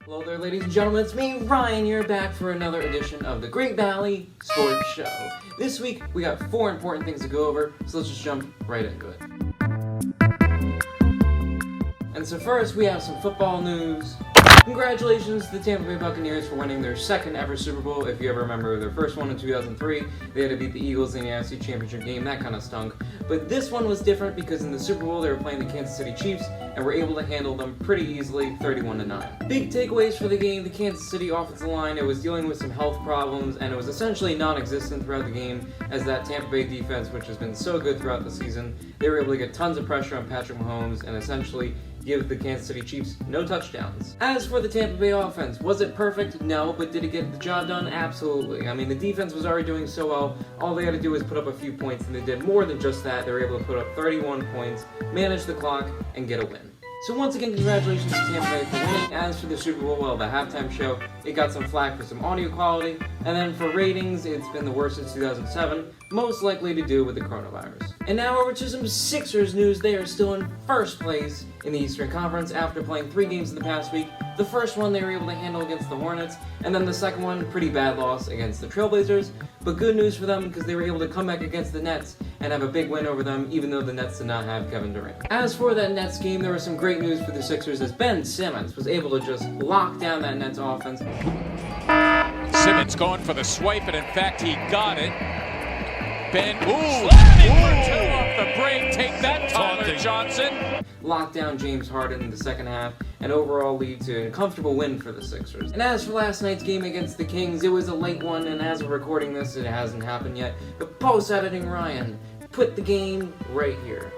Hello there, ladies and gentlemen, it's me, Ryan, here, back for another edition of the Great Valley Sports Show. This week, we got 4 important things to go over, so let's just jump right into it. And so first, we have some football news. Congratulations to the Tampa Bay Buccaneers for winning their second ever Super Bowl. If you ever remember their first one in 2003, they had to beat the Eagles in the AFC Championship game. That kind of stunk. But this one was different because in the Super Bowl, they were playing the Kansas City Chiefs and were able to handle them pretty easily, 31-9. Big takeaways for the game: the Kansas City offensive line, it was dealing with some health problems, and it was essentially non-existent throughout the game, as that Tampa Bay defense, which has been so good throughout the season, they were able to get tons of pressure on Patrick Mahomes and essentially give the Kansas City Chiefs no touchdowns. As for the Tampa Bay offense, was it perfect? No, but did it get the job done? Absolutely. I mean, the defense was already doing so well, all they had to do was put up a few points, and they did more than just that. They were able to put up 31 points, manage the clock, and get a win. So once again, congratulations to Tampa Bay for winning. As for the Super Bowl, well, the halftime show, it got some flack for some audio quality, and then for ratings, it's been the worst since 2007, most likely to do with the coronavirus. And now over to some Sixers news. They are still in first place in the Eastern Conference after playing 3 games in the past week. The first one they were able to handle against the Hornets, and then the second one, pretty bad loss against the Trailblazers, but good news for them because they were able to come back against the Nets and have a big win over them, even though the Nets did not have Kevin Durant. As for that Nets game, there was some great news for the Sixers as Ben Simmons was able to just lock down that Nets offense. Simmons going for the swipe, and in fact, he got it. Ben, slamming for 2 off the break. Take that, Tyler Johnson. Lock down James Harden in the second half, and overall lead to a comfortable win for the Sixers. And as for last night's game against the Kings, it was a late one, and as we're recording this, it hasn't happened yet. But post-editing Ryan put the game right here.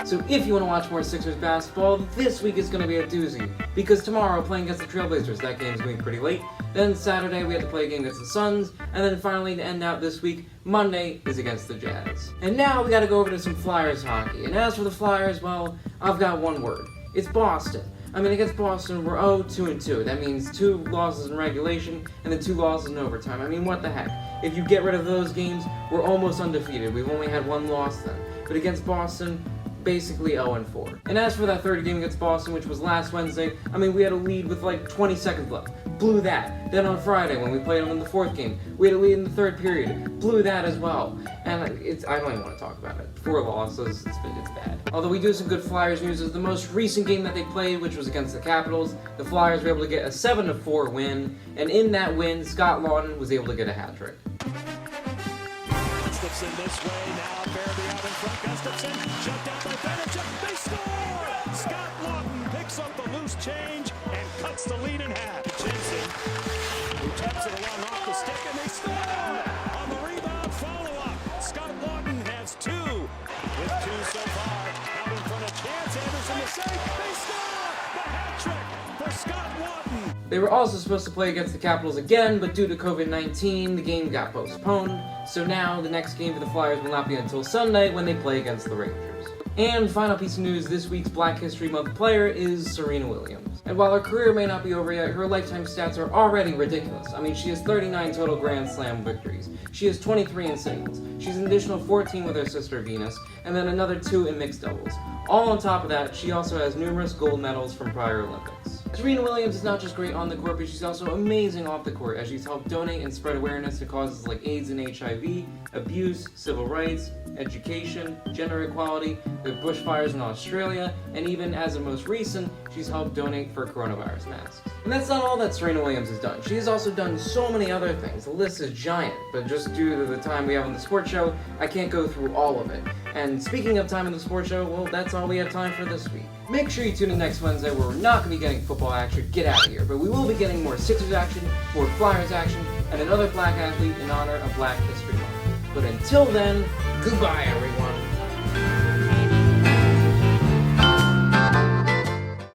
So if you want to watch more Sixers basketball, this week is going to be a doozy. Because tomorrow, playing against the Trailblazers, that game's going to be pretty late. Then Saturday, we have to play a game against the Suns. And then finally, to end out this week, Monday is against the Jazz. And now we got to go over to some Flyers hockey. And as for the Flyers, well, I've got one word. It's Boston. I mean, against Boston, we're 0-2-2. That means 2 losses in regulation and then 2 losses in overtime. I mean, what the heck? If you get rid of those games, we're almost undefeated. We've only had 1 loss then. But against Boston, basically 0-4. And as for that third game against Boston, which was last Wednesday, I mean, we had a lead with like 20 seconds left. Blew that. Then on Friday, when we played them in the 4th game, we had a lead in the 3rd period. Blew that as well. And I don't even want to talk about it. 4 losses, it's bad. Although we do have some good Flyers news, is the most recent game that they played, which was against the Capitals, the Flyers were able to get a 7-4 win, and in that win, Scott Laughton was able to get a hat trick. Gustafsson this way, now Farabee out in front. Gustafsson, shut down by Vanacek, they score! Scott Laughton picks up the loose change and cuts the lead in half. Jensen, who taps it along off the stick, and they score! On the rebound, follow-up. Scott Laughton has 2, with 2 so far. Out in front of Chance Anderson to save, they score! The hat trick for Scott Laughton. They were also supposed to play against the Capitals again, but due to COVID-19, the game got postponed. So now, the next game for the Flyers will not be until Sunday when they play against the Rangers. And final piece of news, this week's Black History Month player is Serena Williams. And while her career may not be over yet, her lifetime stats are already ridiculous. I mean, she has 39 total Grand Slam victories. She has 23 in singles. She's an additional 14 with her sister Venus, and then another 2 in mixed doubles. All on top of that, she also has numerous gold medals from prior Olympics. Serena Williams is not just great on the court, but she's also amazing off the court, as she's helped donate and spread awareness to causes like AIDS and HIV, abuse, civil rights, education, gender equality, the bushfires in Australia, and even as of most recent, she's helped donate for coronavirus masks. And that's not all that Serena Williams has done. She has also done so many other things. The list is giant, but just due to the time we have on the sports show, I can't go through all of it. And speaking of time in the sports show, well, that's all we have time for this week. Make sure you tune in next Wednesday where we're not going to be getting football action, get out of here, but we will be getting more Sixers action, more Flyers action, and another black athlete in honor of Black History Month. But until then, goodbye everyone.